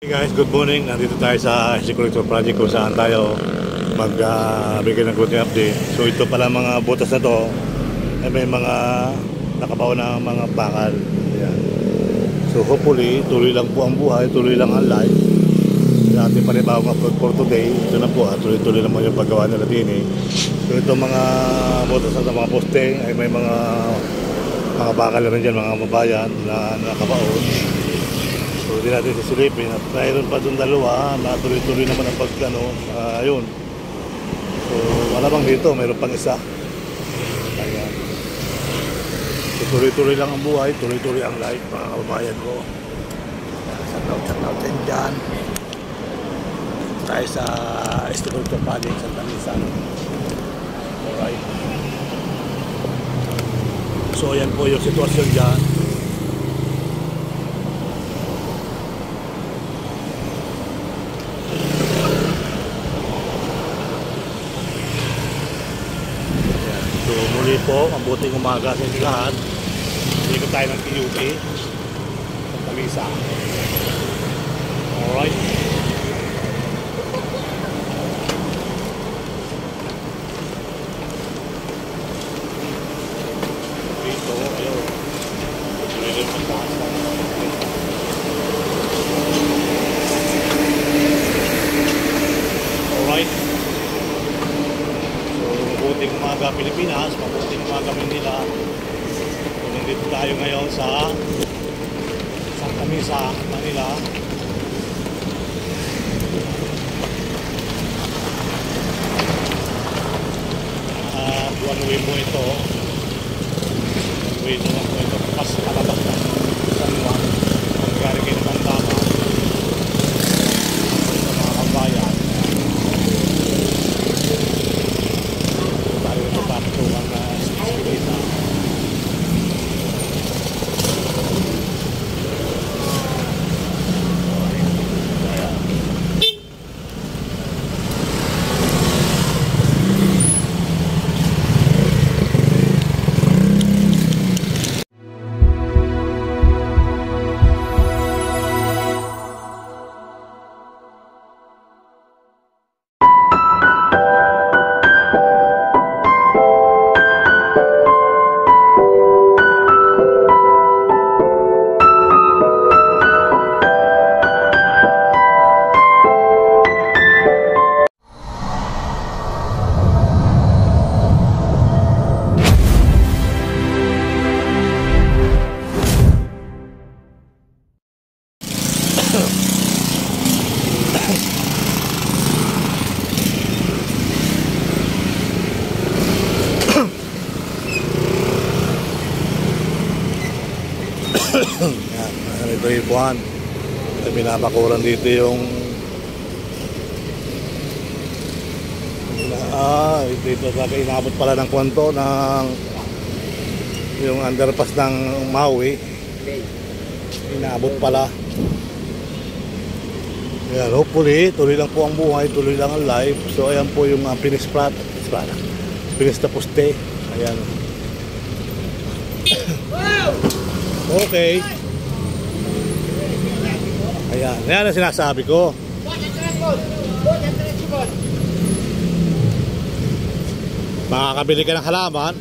Hey guys, good morning. Nandito tayo sa Security Project kung saan tayo magbigay ng good update. So ito pala mga butas na to ay may mga nakabaw na mga bakal. Ayan. So hopefully tuloy lang po ang buhay, tuloy lang ang life. Sa ating panibawang upload for today, ito na po, tuloy-tuloy naman yung paggawa nila din eh. So ito mga butas na mga poste ay may mga bakal na rin dyan, mga mabayan na nakabaon. So hindi natin sisilipin at mayroon pa doon dalawa na tuloy-tuloy naman ang ayun. So wala bang dito, mayroon pang isa. Ayan. So tuloy-tuloy lang ang buhay, tuloy-tuloy ang life mga kababayan ko. Shout out din dyan. Tayo sa Security Project sa Tanisan. Alright. So yan po yung sitwasyon dyan. So muli po, mabuting umaga sa inyo lahat. Ikot tayo ng PUP sa Tanisan. Alright. Dito, ayun. Tuloy-tuloy magtaas na. Alright. Mabuting umaga Pilipinas, mabuting umaga Manila. So, nandito tayo ngayon sa Santa Mesa, Manila. One way po ito. One way naman po ito. Pas palabas na San Juan. Pagkari kayo naman tama sa mga kabayan. Tayo ito pakitungan na eskwelita. Ito yung buwan. Binabakuran dito yung dito talaga inabot pala ng kwanto ng yung underpass ng Maui. Inabot pala. Ayan, hopefully tuloy lang po ang buhay, tuloy lang ang life. So ayan po yung finish na poste. Ayan. Okay. Ayan, yan ang sinasabi ko. Makakabili ka ng halaman.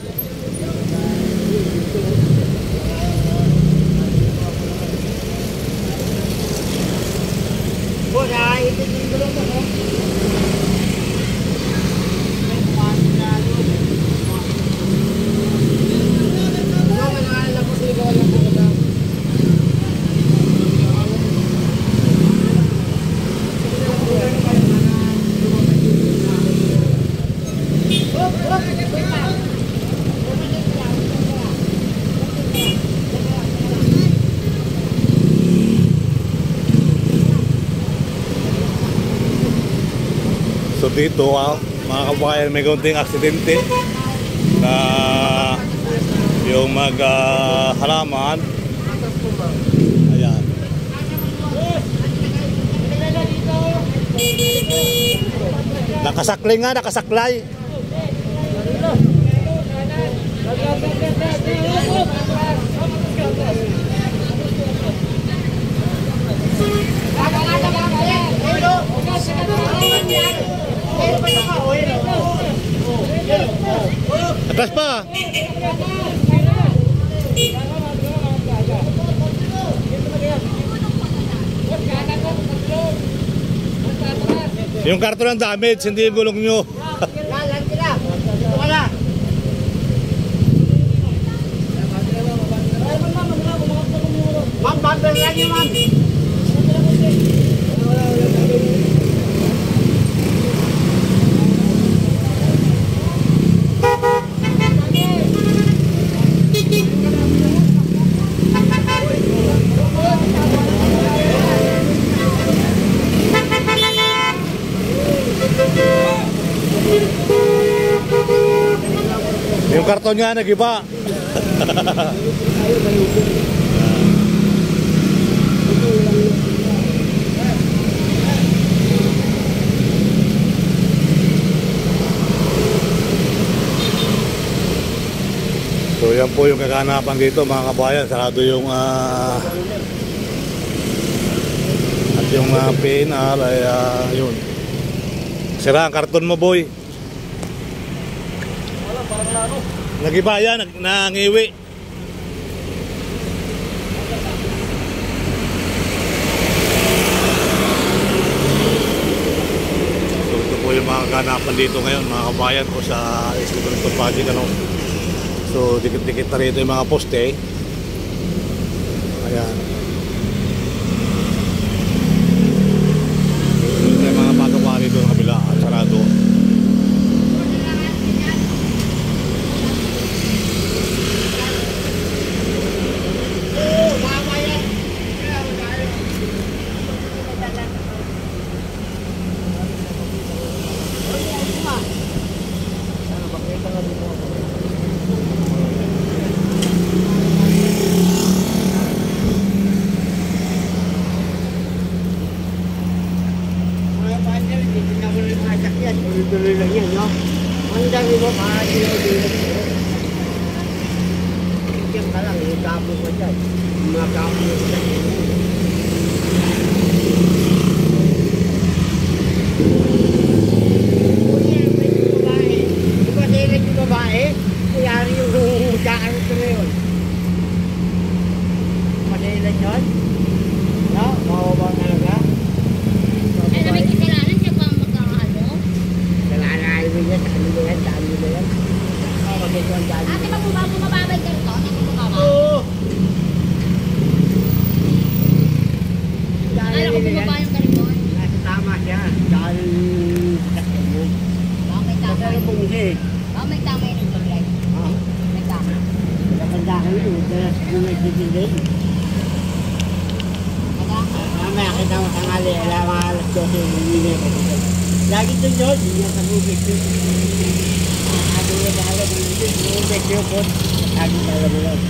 So dito mga kabayan, may kaunting aksidente na yung halaman. Ayan. Nakasaklay nga, nakasaklay. Atas pa. Yung karton ng damage, hindi yung gulong nyo. Ma'am, bumper lang yun, ma'am. Yung karton nga nag-iba. So yan po yung kaganapan dito mga kabayan. Sarado yung at yung PNR ay yun. Sira ang karton mo, boy. Nag-iba yan, nangiwi. So ito po yung mga kaganapan dito ngayon mga kabayan ko sa Escritor Project, ano. So dikit-dikit na rito yung mga poste. Ayan. Ito yung mga patuwa rito sa kabila at sarado. Tuloy lang yan, no? Ang dami mo, pakakilay-dilay. Diyan ka lang, yung kapo mo dyan. Yung mga kapo mo dyan. Yung madilag yung babae, kuyari yung daan ito ngayon. Madilag yun? No? Mababa talaga? Ay, may kasalanan siya pa magkakaano? Kasalanan mo yan, saan mo yan, saan mo yan? Magkito ang daan. Ate, bumabay ka rito? Bumabay? Oo! Akala ko bumaba yung kariton. Nasa tama siya, dahil sakit mo. Baka may tama Pero yun. bumuli. Baka may tama yun yung pag-drive. May tama. Nakanda ka yun, dahil sa nagdidelay. Mamaya kita mo tangali, alam mga alas 12, hindi na ko. Lagi ito yun, hindi na sa bubik yun. Ako na dahil ng bubik yun po. Lagi dahil mo yun.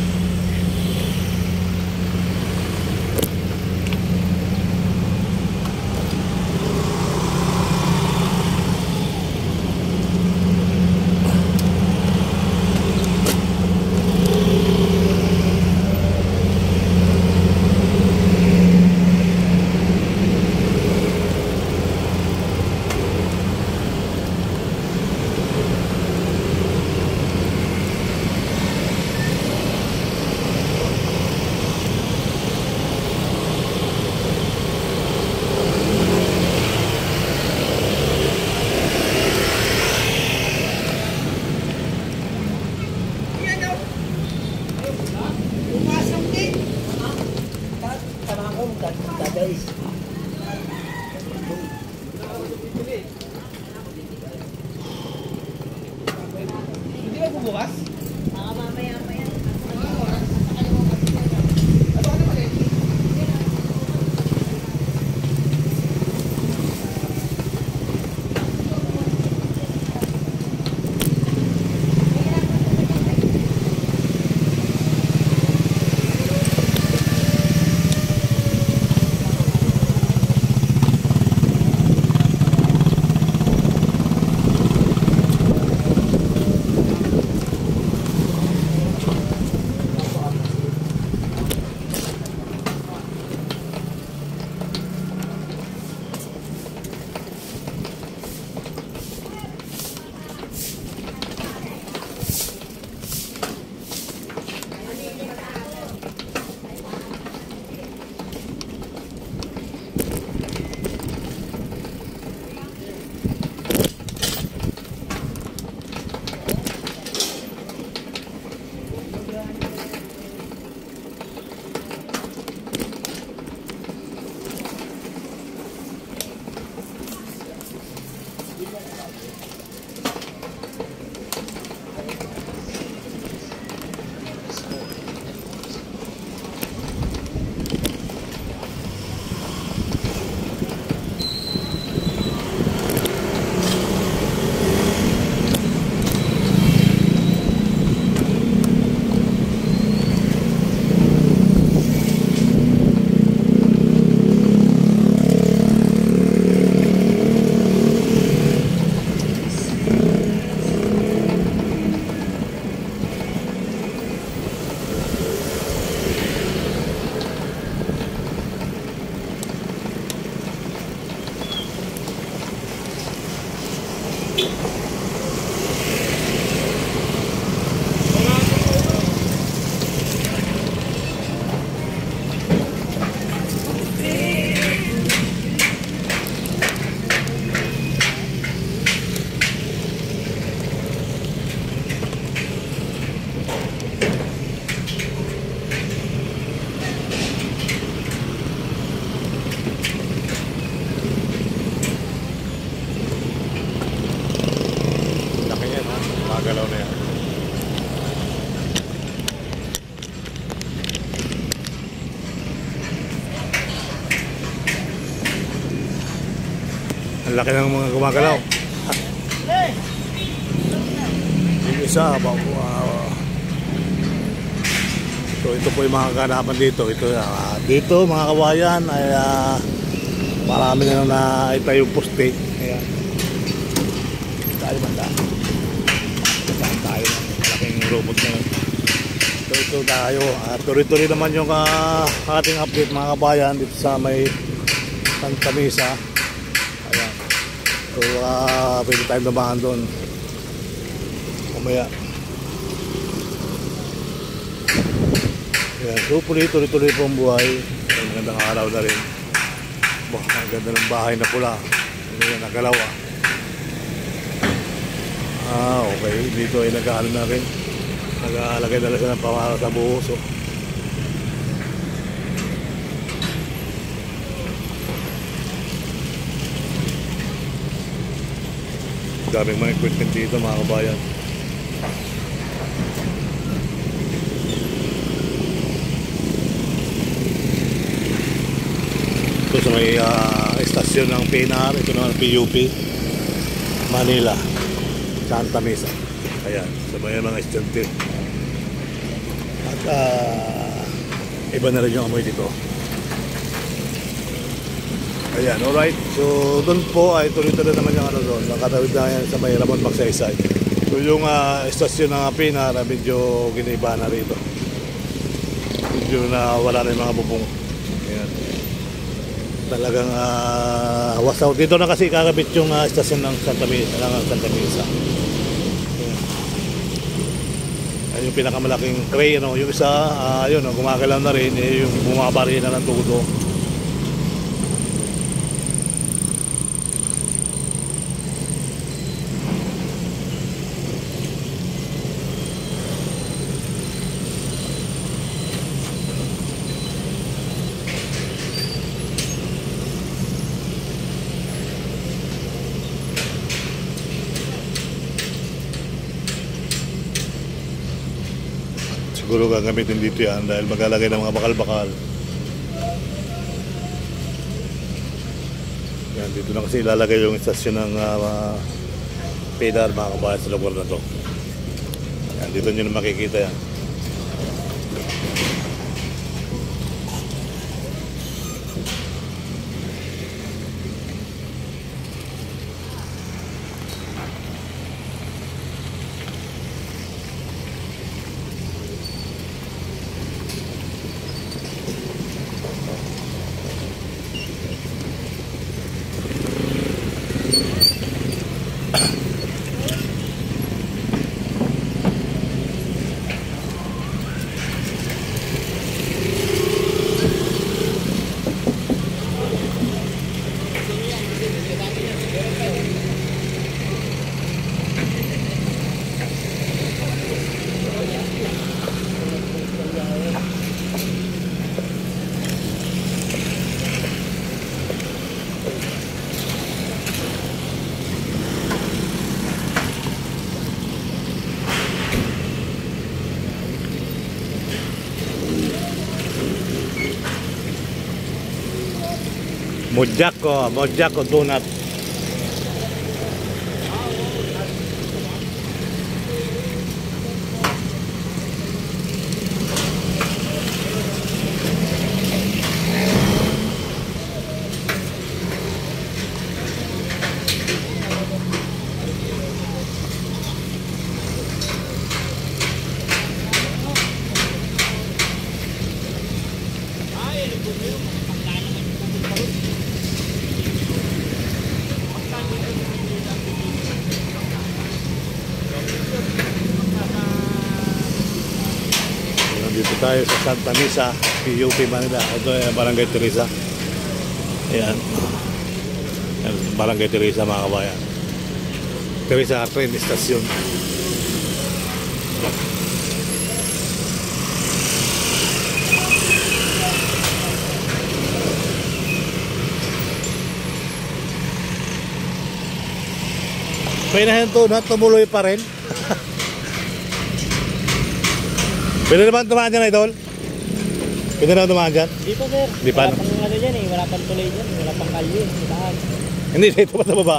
Laki yan ha, magalaw na yan. Ang laki ng mga gumagalaw. Yung isa, ito po yung mga kaganapan dito. Dito mga kawayan ay marami na naitayong poste. Ayan. Tayo banda. Saan tayo ng malaking robot na yun. Ito tayo. Tuloy-tuloy naman yung ating update mga kabayan dito sa may Santa Mesa. Ayan. So pwede tayong dumaan doon. Umaya. Ayan. So tuloy-tuloy po ang buhay. Ang magandang araw na rin. Ang ganda ng bahay na pula. Ano yan, nagalaw ah. Okay. Dito ay nag-aaral na rin. Nag-aalagay na lang siya ng pamara sa buhos. Oh. Daming mga equipment dito mga kabayan. Ito sa may estasyon ng PNR. Ito naman PUP Manila Santa Mesa. Ayan, sa mga estudyante. At iba na rin yung amoy dito. Ayan, alright. So doon po ay tuloy-tuloy naman yung ano doon. Nakatawid na yan sa may Ramon Magsaysay. So yung estasyon ng PNR medyo giniba na rito. Medyo na wala na yung mga bubong. Ayan. Talagang wasaw. Dito na kasi kakabit yung estasyon ng Santa Mesa. Ayun yung pinakamalaking tray, ano, yung isa, yun, gumagalaw na rin, yung bumabari na ng tudo. Siguro gagamitin dito yan dahil maglalagay ng mga bakal-bakal. Yan, dito na kasi ilalagay yung istasyon ng PNR mga kabayan sa lugar na to. Yan, dito nyo na makikita yan. Mojako donut. tayo sa Santa Mesa, PUP Manila. Ito ay Barangay Teresa. Ayan. Ayan, Barangay Teresa mga kabayan. Teresa train station. Pinahin to na tumuloy pa rin. Pwede naman tumaan dyan, idol? Pwede naman tumaan dyan? Di pa sir. Di pa, Wala no? pang ano dyan eh. Wala pang tuloy dyan. Wala pang kalye. Itaas. Hindi, dito pa sa baba.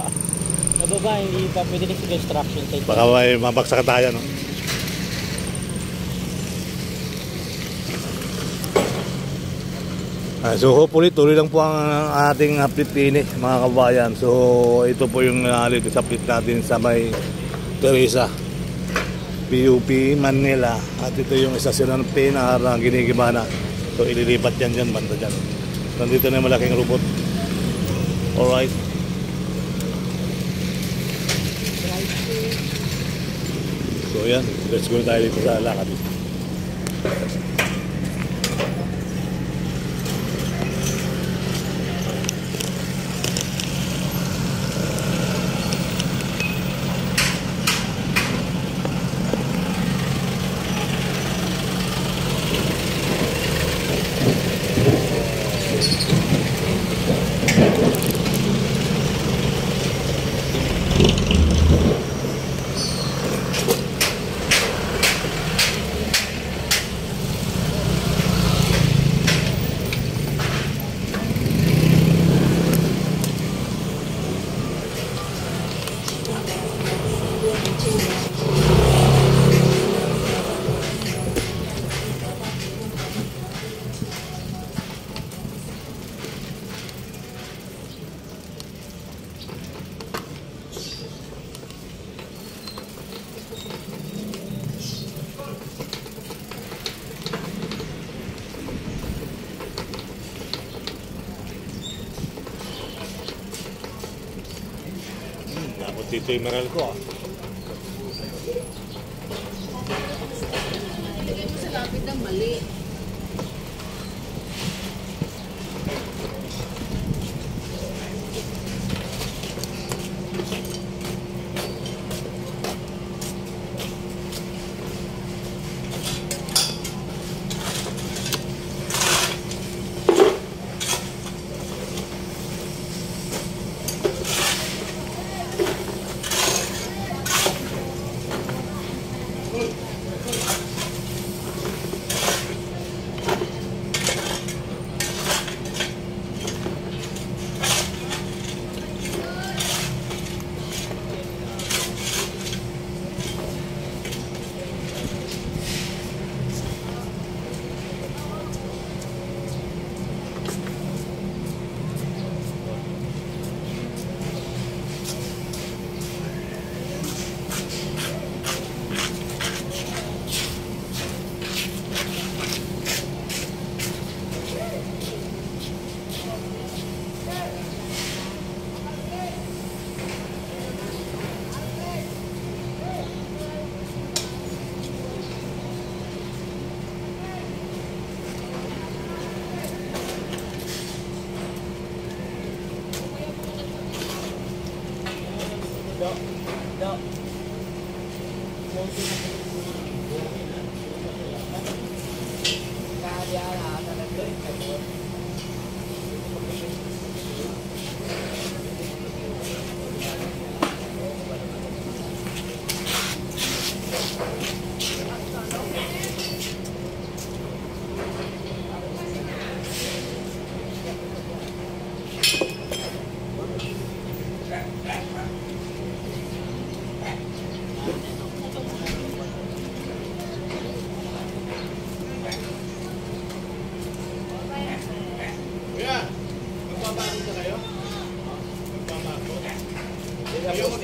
Sa baba, hindi pa pwede rin sa construction site. Baka may mabagsakan tayo, no? So hopefully tuloy lang po ang ating update din mga kabayan. So ito po yung latest update natin sa may Teresa PUP Manila. At ito yung istasyon ng PNR na Ginigimana. So ililipat yan dyan, banda dyan. Nandito na yung malaking robot. Alright. So yan, let's go tayo dito sa lakad. Dapat dito yung meral ko ah. Nilagay mo sa lapid ng mali.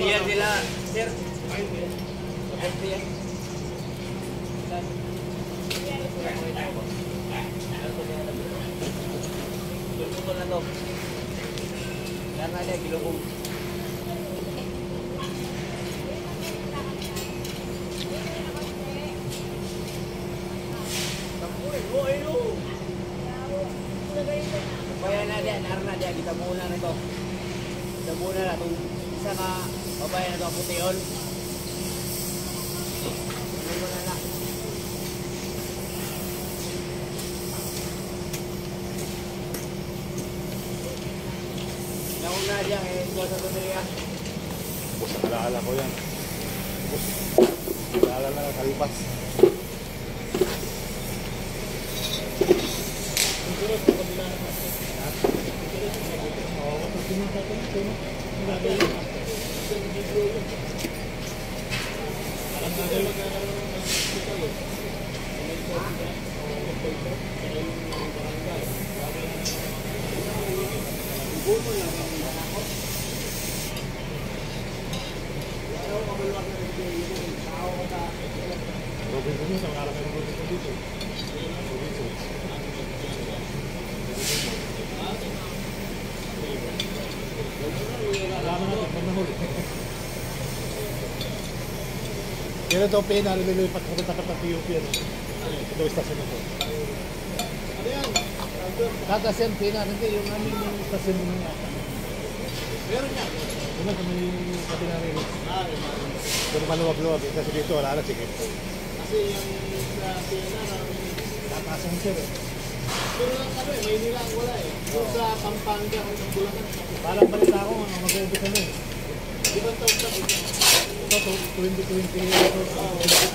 Yan nila, sir. Tulungan na to. Yan na niya, gilubog. kaya kita muna na to. Kita muna na itong isa ka babae na to, puti yun. Kita muna na. Nauna dyan, ito sa tutoriya. Bus, alaala ko yan. Bus, alaala na kalipas. Robinson yun, ang alam ng Robinson dito. Robinson. Alaman natin, pag nahuli. Kaya ito, pina, nililipat ko punta ka sa PUP. Ito, istasyon ito. Ano yan? Tatas yan, pina, hindi, yung aming yung istasyon mo nga. Meron yan. Ano sa may pati na rin? Kung maluwag-luwag, kasi dito, wala na, sige. Kasi yung sa PNR, Tatasan sir eh. pero lang kami, may nilang wala eh. Yung sa Pampanga, kung sa Bulacan. Parang balita ko, mag-uubos na eh. Di ba taon na ito? Ito, 2020 ito.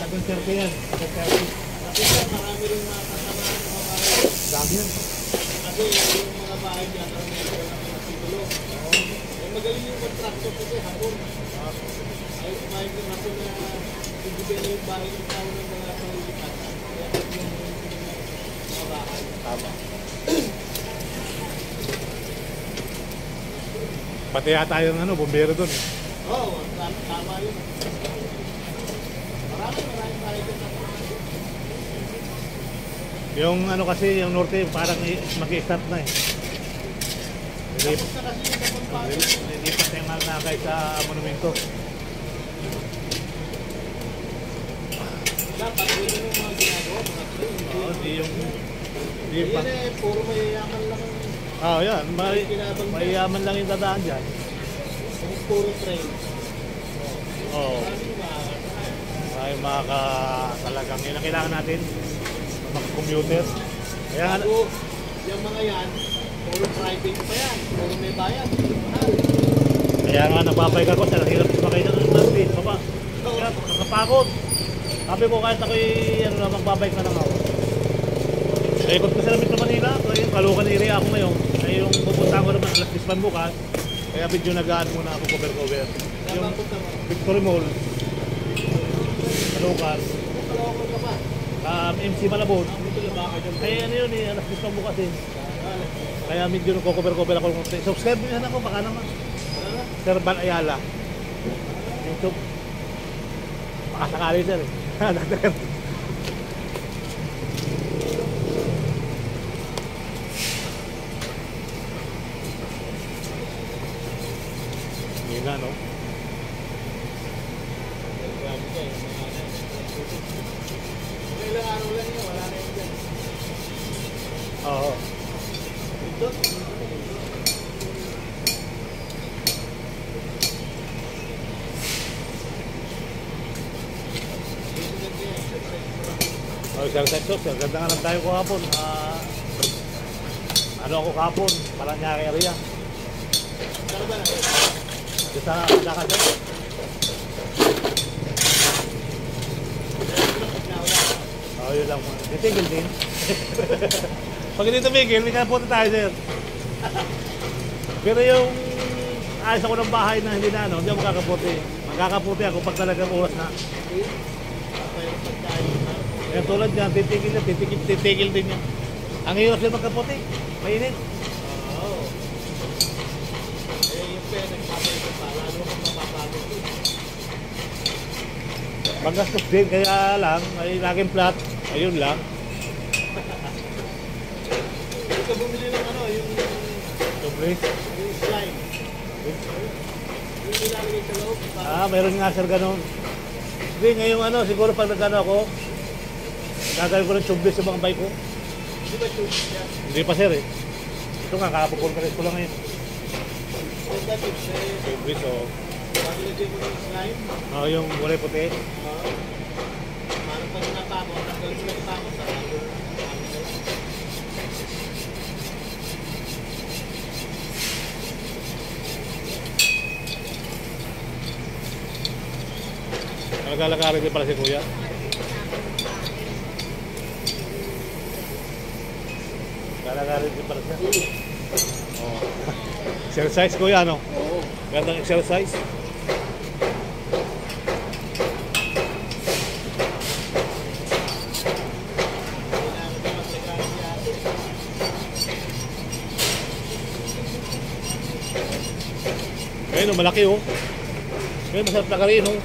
Tagang 30 yan. Tagang 30. Kasi sir, marami rin mga kasama ng mga bahay. Dami yan. Kasi yung mga bahay dyan, ang meron na pinasitulo. Eh, magaling yung contractor kasi hapon. Ay, kumain din hapon na ibigay na yung bahay ng tao ng mga panglilipat. Kaya yung mga bahay. Tama. Pati yata yung bumbero doon eh. Oo, tama yun. Maraming bahay dyan. Yung kasi, yung norte, parang mag-i-start na eh. Tapos na kasi yung Pampanga. Nilipat yung nakakay sa monumento. Dapat yun yung mga ginagawa, mga train. Oo, di yung... Di pa. Yan eh, puro mayayaman lang ang Yan. Mayayaman lang yung dadaan dyan. puro train. Oo. Maraming mga Ay, talagang yun ang kailangan natin. Mga commuter. Kaya nga, bago yung mga yan, puro private pa yan. Puro may bayad. Mahal. kaya nga nagpapayag ako sa hirap sumakay ng bus, baba. Kaya nakapagod. Sabi ko kahit ako'y magbabike na lang ako. Ikot ko sa lamig sa Manila, yung Caloocan area ako ngayon. Ay yung pupunta ko naman alas 10 bukas. Kaya video nagaan muna ako cover. Yung Napapunta mo. Victory Mall, Caloocan, Kalawakon ka pa. MC Malabon. Dito na ba ka dyan? Kaya ano yun alas 10 bukas eh. Kaya medyo nagko-cover ako. Subscribe nyo yan ako, baka naman. Sir Van Ayala. YouTube. Makasakali sir eh. Dagdagan. Hindi na no? Grabe ka eh. Mga ilang araw lang yun, wala na yun dyan. Oo. Dito? Sir Texas, ganda nga lang tayo kahapon. Ano ako kahapon? Paranaque area. Saan ba na? Dito sa lakad yan. Yun lang. Titigil din. Pag hindi tumigil, may kanapunta tayo, sir. Pero yung ayos ako ng bahay na hindi na, hindi ako makakaputi. Makakaputi ako pag talagang oras na. Kaya tulad yan, titigil din yan. Ang hirap siya magkaputi. Mainit. Oo. Eh, yung pera, nagpapay ko pa. Lalo kang mapapagod yun. Paggastos din, kaya lang, ay laging flat. Ayun lang. Hindi ka bumili ng yung Sobre. slime. Yung nilalagay sa loob. Mayroon nga sir ganun. Hindi, ngayong siguro pag nagano ako, gagawin ko ng tube sa mga bike ko. Di ba tubig yan? Hindi pa sir eh. Ito nga, kakapupulkaris ko lang ngayon. tips eh. Favorite, oh. Pag ilagay mo ng slime, Oh, yung kulay puti. parang pag natapos, tanggalin mo lang tapos, tanggalin mo. Naglalakarin din pala si Kuya. Naglalakarin din pala siya. Oh. Exercise Kuya, ano? Oo. Gandang exercise. Kailangan ko maglagay si ate. Ngayon, oh, malaki oh. Ngayon, masarap na karin oh.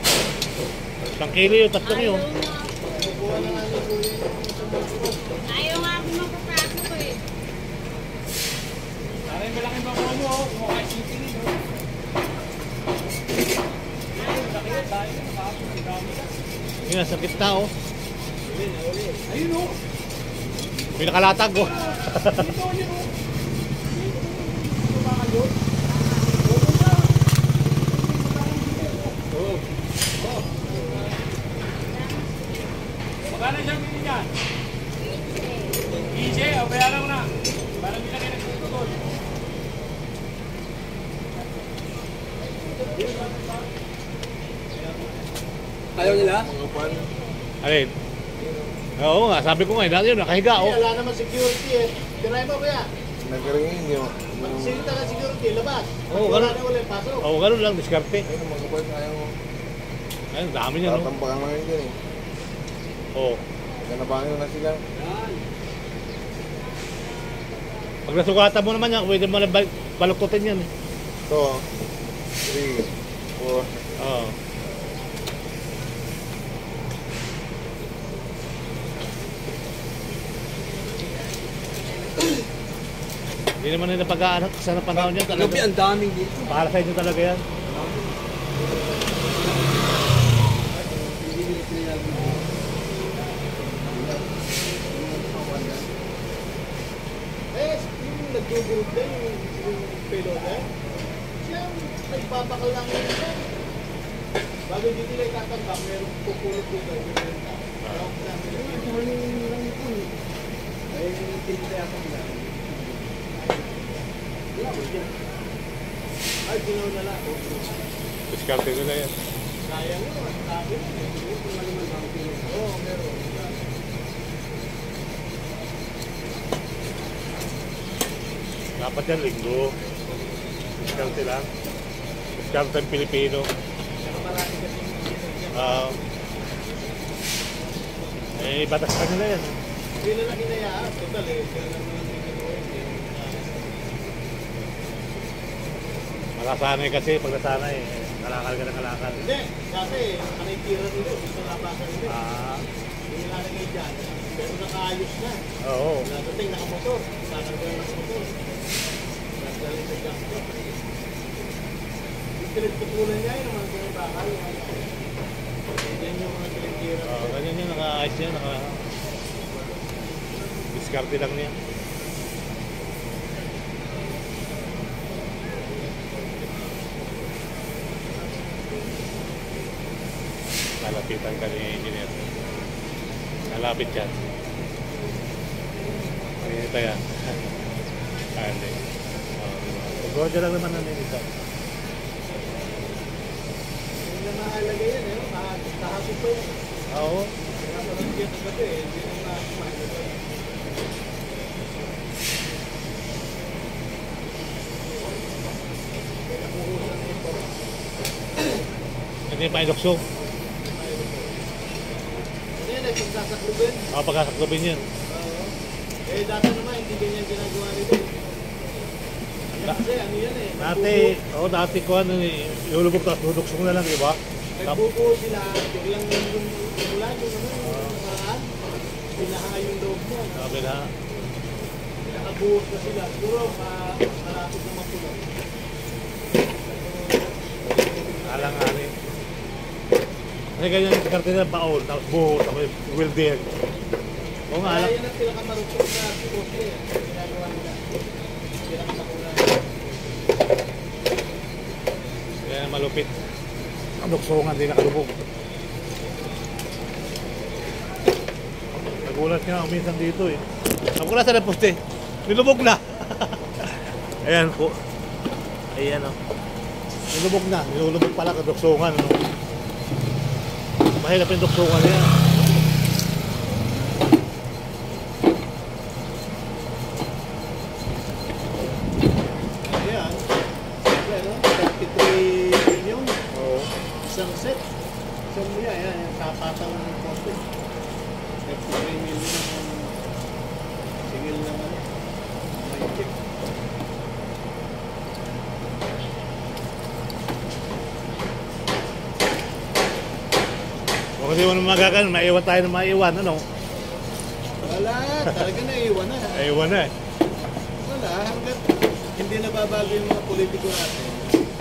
1 kilo yun, 3 yun. Kukuha na nga ni Kuya yung sumubok. Ayaw nga ako magpapasok eh. Parang yung malaking bako mo, mukha shipping ito. Laki yun, dahil na nakapos, ang dami na. Yun, nasa gitna oh. Ayun o! May nakalatag oh. Dito ulit o! Dito ba kayo? Magkano siyang bili niyan? Easy, o bayaran mo na. Parang hindi na kayo nagtututol. Ayaw nila? Alin? Oo nga, sabi ko nga, dati yun, nakahiga oh. Wala naman security eh. Tiray mo kuya. Nagkaringin nyo. Sinita ka security, labas. Oo, Wala ganun. na ulit, pasok. Oo, ganun lang, diskarte. Ayun, magkapal na ayaw mo. Ayun, dami niya no. Tatampakan lang yun dyan eh. Oo. Ganabahan na sila. Pag nasugatan mo naman yan, pwede mo na baluktutin yan eh. Ito, 3, 4. Oo. Hindi naman nila pag-aanak sa panahon yan talaga. ang daming dito. Para sa inyo talaga yan. Eh, yung nagdugurog na yung pelota, siya nagpapakal lang yun siya. Bago hindi nila itatambak, meron pupulot dito. Ay, tinitaya ko na. Ay, ginaw na lang. Diskarte nila yan. Sayang yun, ang sabi yun. Oo, meron. Dapat yan, linggo. Diskarte lang. Diskarte ang Pilipino. Marami kasi Batas ka nila yan. hindi na lang hinayaan. Total eh. Kaya naman ang ginagawa Makasanay kasi, pag nasanay, kalakal ka na kalakal. Hindi, dati nakikira nila. Gusto napasan nila. Hindi nilalagay dyan. Pero nakaayos na. Oo. Nadating nakamotor. Kakarga ng motor. Nagdaling sa junction. Yung pinagputulan niya yun, naman yung bakal. Yan yung mga pinagkira. Ganyan yun, naka-ayos yan, diskarte lang niya. Nalapitan ka ni engineer. Nalapit yan. Ito yan. Hindi. Pag-order lang naman namin ito. Hindi na mahalaga yan eh. Kahapon pa yan. Oo. Kaya pa nabigyan ng gabi eh. Hindi na mahalaga yan. Hindi pa iluksong. Hindi na pagsasaklubin. Pagkasaklubin yan. Eh dati naman hindi ganyan ginagawa nito. Kasi ano yan eh. Dati ko ano eh, iulubog tapos duduksong na lang, di ba? Nagbubuo sila, biglang yung ulan, yung nakaraan, binaha yung loob mo. Sabi na, Nakabuhos na sila. Siguro malapit na matulog. alang-aling. Kasi ganyan yung diskarte nila, baon, tapos buhos, tapos welder. Oo nga, Kaya yan ang pinakamarupok na poste. Ginagawa nila. Pinakamakulan. malupit. Ang duksungan din nakalubog. Nagulat nga ako minsan dito eh. Ako na sa naposte. Nilubog na. Ayan po. Ayan o. Nilubog na. Nilubog pala ka duksungan. No? Mahirap yung duksungan yan. Ayan. Pero, 33 million. Oo. Isang set. Isang million. Ayan, yung tapatang ng poste. 33 million ang singil naman. May chip. Kung hindi mo na magagan, maiwan tayo na maiwan. Ano? Wala. Talaga naiwan na. Maiwan na eh. Wala. Hanggat hindi nababago yung mga politiko natin.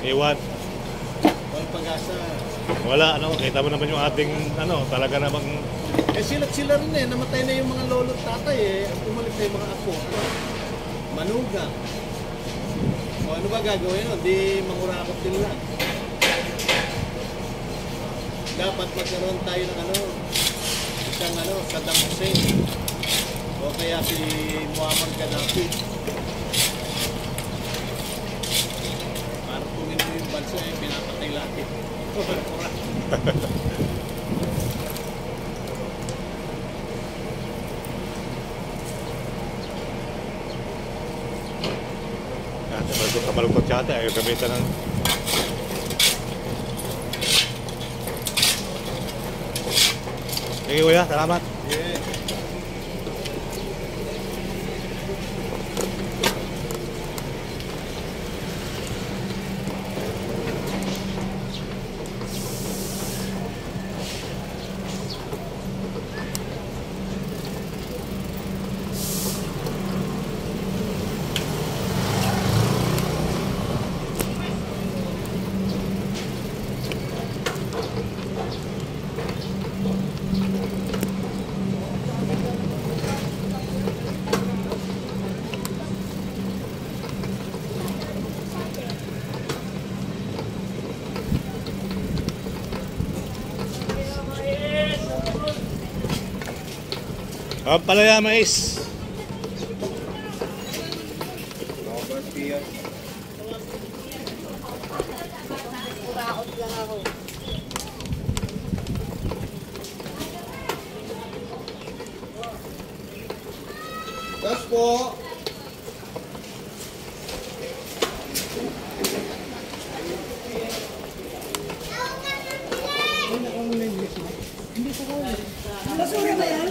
Iwan. Walang pag-asa. Wala, ano, kita mo naman yung ating, ano, talaga namang, Eh sila rin eh. Namatay na yung mga lolo at tatay eh. Umalik na yung mga apo. Ano? Manugang. O ano ba gagawin nun? Di mangurakot din lang. Dapat magkaroon tayo ng ano, isang ano, Saddam Hussein. O kaya si Muammar Gaddafi. Para tumino yung bansa eh, pinapatay lahat. kamalukot siya ate, ayaw gamitan ng, sige kuya, salamat. Yeah. Palaya mais. Robert Pierre. Das po. Basura ba yan?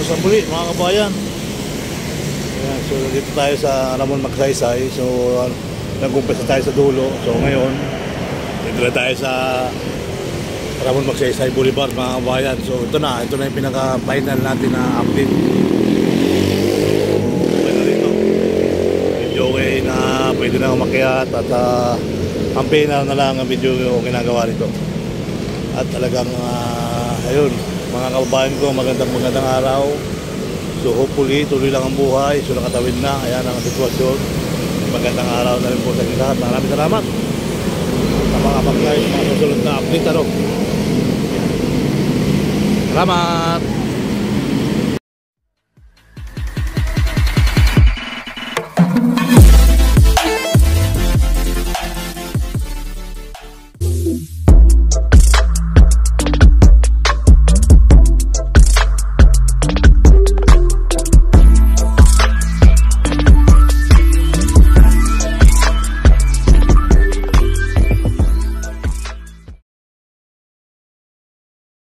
sa muli mga kabayan. Ayan, so dito tayo sa Ramon Magsaysay. So nag-umpisa tayo sa dulo. So ngayon dito na tayo sa Ramon Magsaysay Boulevard mga kabayan. So ito na yung pinaka-final natin na update. Okay na rito. Medyo okay na pwede na umakyat at ang pena na lang ang video yung ginagawa nito. At talagang ayun mga kababayan ko, magandang araw. So hopefully tuloy lang ang buhay. So nakatawid na, ayan ang sitwasyon. Magandang araw na rin po sa inyo lahat. Maraming salamat sa mga pag-guys, mga susunod na update. Salamat.